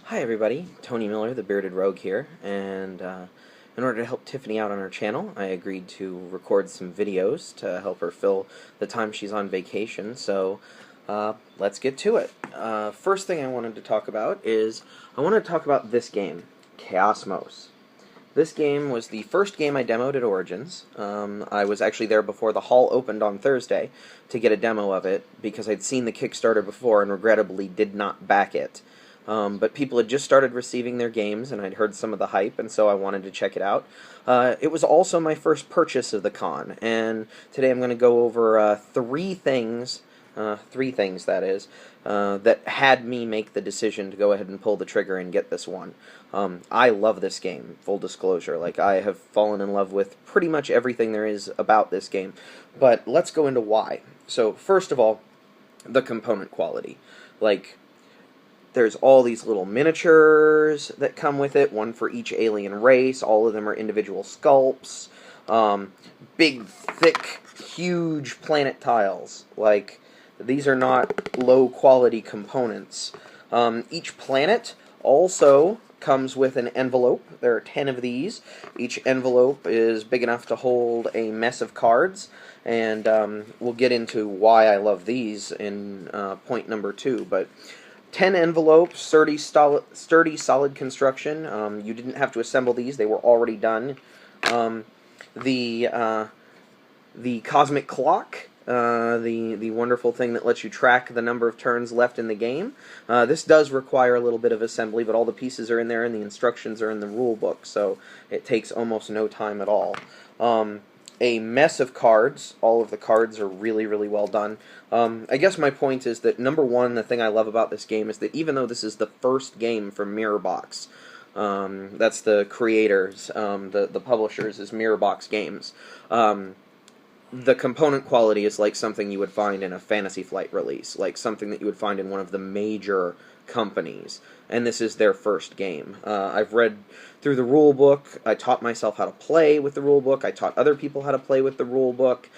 Hi everybody, Tony Miller, the Bearded Rogue here, and in order to help Tiffany out on her channel, I agreed to record some videos to help her fill the time she's on vacation, so let's get to it. First thing I wanted to talk about is, I want to talk about this game, Chaosmos. This game was the first game I demoed at Origins. I was actually there before the hall opened on Thursday to get a demo of it, because I'd seen the Kickstarter before and regrettably did not back it. But people had just started receiving their games, and I'd heard some of the hype, and so I wanted to check it out. It was also my first purchase of the con, and today I'm going to go over three things, that is, that had me make the decision to go ahead and pull the trigger and get this one. I love this game, full disclosure. Like, I have fallen in love with pretty much everything there is about this game. But let's go into why. So, first of all, the component quality. Like, there's all these little miniatures that come with it, one for each alien race. All of them are individual sculpts. Big, thick, huge planet tiles. Like, these are not low-quality components. Each planet also comes with an envelope. There are 10 of these. Each envelope is big enough to hold a mess of cards, and we'll get into why I love these in point number 2, but 10 envelopes, sturdy, solid construction. You didn't have to assemble these; they were already done. The cosmic clock, the wonderful thing that lets you track the number of turns left in the game. This does require a little bit of assembly, but all the pieces are in there, and the instructions are in the rule book, so it takes almost no time at all. A mess of cards. All of the cards are really, really well done. I guess my point is that, number one, the thing I love about this game is that even though this is the first game from Mirrorbox, that's the creators, the publishers is Mirrorbox Games, the component quality is like something you would find in a Fantasy Flight release, like something that you would find in one of the major companies, and this is their first game. I've read through the rule book. I taught myself how to play with the rule book. I taught other people how to play with the rule book.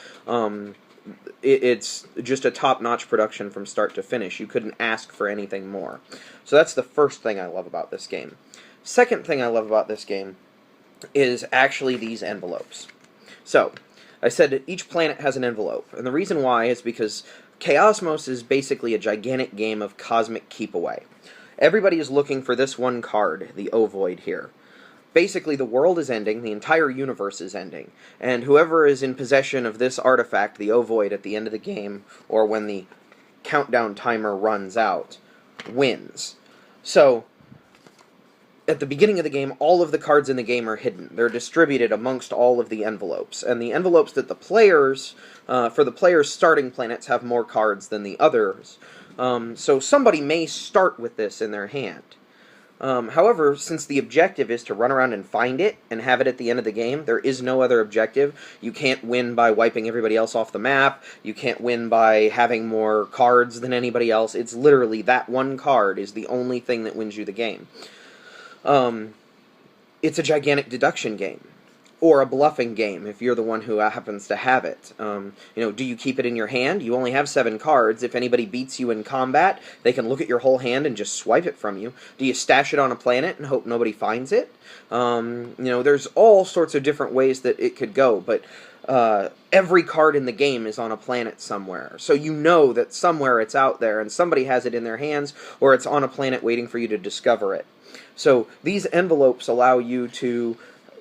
It's just a top-notch production from start to finish. You couldn't ask for anything more. So that's the first thing I love about this game. Second thing I love about this game is actually these envelopes. So, I said that each planet has an envelope, and the reason why is because Chaosmos is basically a gigantic game of cosmic keep-away. Everybody is looking for this one card, the ovoid here. Basically, the world is ending, the entire universe is ending, and whoever is in possession of this artifact, the ovoid, at the end of the game, or when the countdown timer runs out, wins. So, at the beginning of the game, all of the cards in the game are hidden. They're distributed amongst all of the envelopes. And the envelopes that the players, for the players' starting planets, have more cards than the others. So somebody may start with this in their hand. However, since the objective is to run around and find it, and have it at the end of the game, there is no other objective. You can't win by wiping everybody else off the map. You can't win by having more cards than anybody else. It's literally that one card is the only thing that wins you the game. It's a gigantic deduction game, or a bluffing game if you're the one who happens to have it. Do you keep it in your hand? You only have 7 cards. If anybody beats you in combat, they can look at your whole hand and just swipe it from you. Do you stash it on a planet and hope nobody finds it? There's all sorts of different ways that it could go, but every card in the game is on a planet somewhere. So you know that somewhere it's out there, and somebody has it in their hands, or it's on a planet waiting for you to discover it. So these envelopes allow you to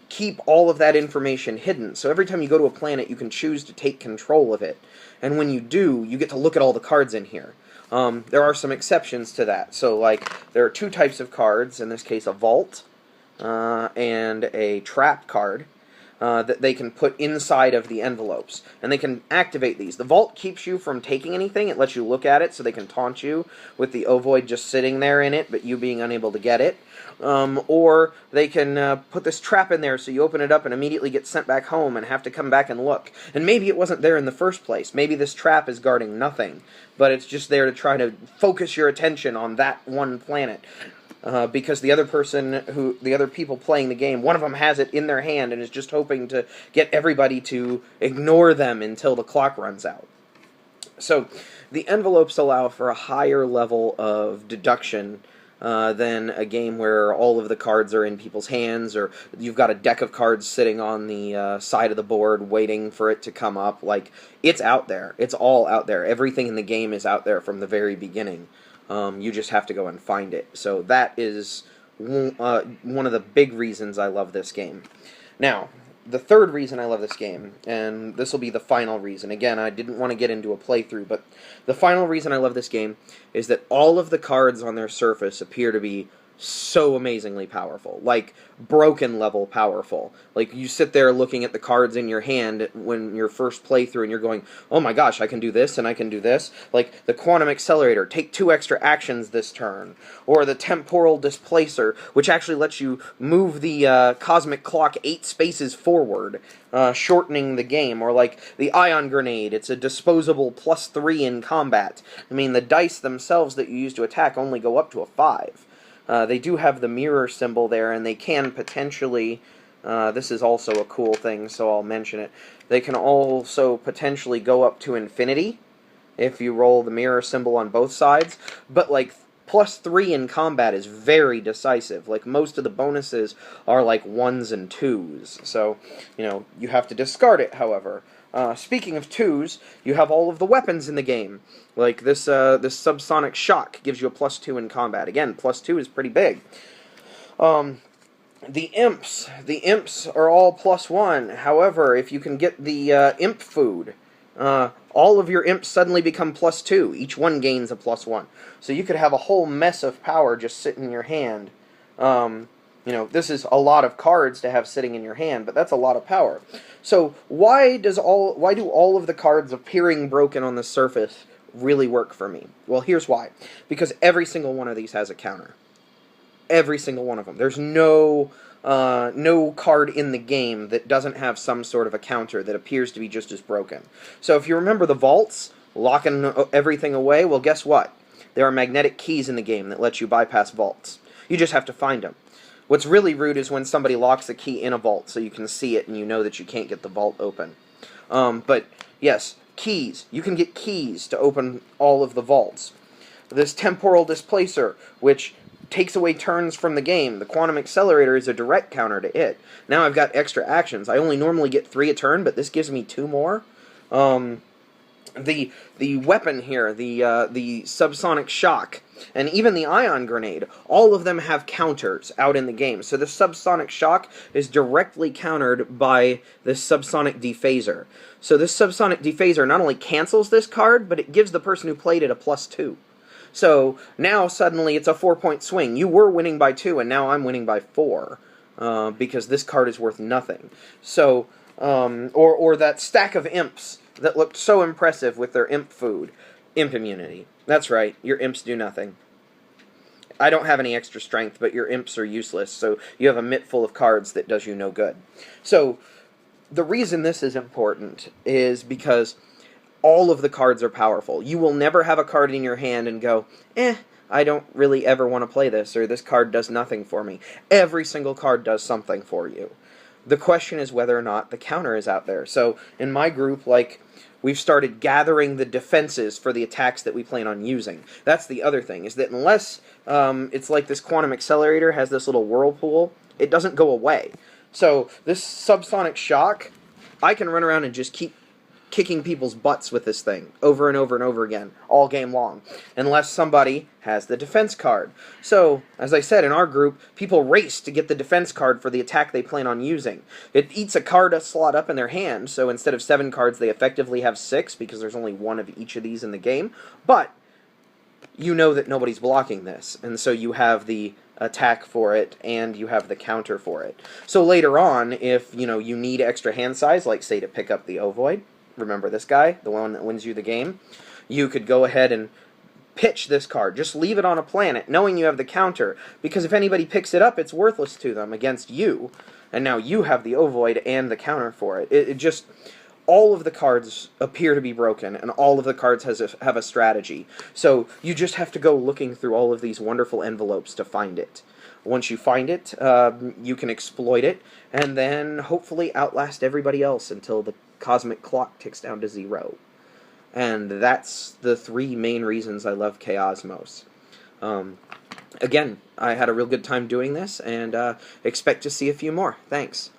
keep all of that information hidden. So every time you go to a planet, you can choose to take control of it. And when you do, you get to look at all the cards in here. There are some exceptions to that. So, like, there are 2 types of cards, in this case a vault and a trap card, that they can put inside of the envelopes. And they can activate these. The vault keeps you from taking anything. It lets you look at it, so they can taunt you with the ovoid just sitting there in it, but you being unable to get it. Or they can put this trap in there, so you open it up and immediately get sent back home and have to come back and look. And maybe it wasn't there in the first place. Maybe this trap is guarding nothing, but it's just there to try to focus your attention on that one planet. Because the other people playing the game, one of them has it in their hand and is just hoping to get everybody to ignore them until the clock runs out. So, the envelopes allow for a higher level of deduction than a game where all of the cards are in people's hands, or you've got a deck of cards sitting on the side of the board waiting for it to come up. Like, it's out there. It's all out there. Everything in the game is out there from the very beginning. You just have to go and find it. So that is one of the big reasons I love this game. Now, the third reason I love this game, and this will be the final reason. Again, I didn't want to get into a playthrough, but the final reason I love this game is that all of the cards on their surface appear to be so amazingly powerful. Like, broken level powerful. Like, you sit there looking at the cards in your hand when your first playthrough and you're going, oh my gosh, I can do this and I can do this. Like, the Quantum Accelerator, take 2 extra actions this turn. Or the Temporal Displacer, which actually lets you move the Cosmic Clock 8 spaces forward, shortening the game. Or like the Ion Grenade, it's a disposable +3 in combat. I mean, the dice themselves that you use to attack only go up to a 5. They do have the mirror symbol there, and they can potentially, this is also a cool thing, so I'll mention it, they can also potentially go up to infinity if you roll the mirror symbol on both sides, but like +3 in combat is very decisive. Like, most of the bonuses are like 1s and 2s, so, you know, you have to discard it, however. Speaking of 2s, you have all of the weapons in the game. Like this subsonic shock gives you a +2 in combat. Again, +2 is pretty big. The imps are all +1. However, if you can get the imp food, all of your imps suddenly become +2. Each one gains a +1. So you could have a whole mess of power just sitting in your hand. You know, this is a lot of cards to have sitting in your hand, but that's a lot of power. So why do all of the cards appearing broken on the surface really work for me? Well, here's why. Because every single one of these has a counter. Every single one of them. There's no card in the game that doesn't have some sort of a counter that appears to be just as broken. So if you remember the vaults, locking everything away, well, guess what? There are magnetic keys in the game that let you bypass vaults. You just have to find them. What's really rude is when somebody locks a key in a vault so you can see it and you know that you can't get the vault open. But, yes, keys. You can get keys to open all of the vaults. This Temporal Displacer, which takes away turns from the game. The Quantum Accelerator is a direct counter to it. Now I've got extra actions. I only normally get 3 a turn, but this gives me 2 more. The weapon here, the subsonic shock, and even the ion grenade, all of them have counters out in the game. So the subsonic shock is directly countered by the subsonic dephaser. So this subsonic dephaser not only cancels this card, but it gives the person who played it a +2. So now suddenly it's a 4-point swing. You were winning by 2, and now I'm winning by 4, because this card is worth nothing. So, or that stack of imps that looked so impressive with their imp food. Imp immunity. That's right, your imps do nothing. I don't have any extra strength, but your imps are useless, so you have a mitt full of cards that does you no good. So, the reason this is important is because all of the cards are powerful. You will never have a card in your hand and go, I don't really ever want to play this, or this card does nothing for me. Every single card does something for you. The question is whether or not the counter is out there. So, in my group, like, we've started gathering the defenses for the attacks that we plan on using. That's the other thing, is that unless it's like this Quantum Accelerator has this little whirlpool, it doesn't go away. So this subsonic shock, I can run around and just keep kicking people's butts with this thing over and over and over again all game long, unless somebody has the defense card. So, as I said, in our group, people race to get the defense card for the attack they plan on using. It eats a card slot up in their hand, so instead of 7 cards, they effectively have 6, because there's only 1 of each of these in the game. But you know that nobody's blocking this, and so you have the attack for it, and you have the counter for it. So later on, if you need extra hand size, like say to pick up the Ovoid, remember this guy, the one that wins you the game, you could go ahead and pitch this card. Just leave it on a planet, knowing you have the counter, because if anybody picks it up, it's worthless to them against you, and now you have the Ovoid and the counter for it. It just, all of the cards appear to be broken, and all of the cards have a strategy. So you just have to go looking through all of these wonderful envelopes to find it. Once you find it, you can exploit it, and then hopefully outlast everybody else until the cosmic clock ticks down to 0. And that's the 3 main reasons I love Chaosmos. again, I had a real good time doing this, and expect to see a few more. Thanks.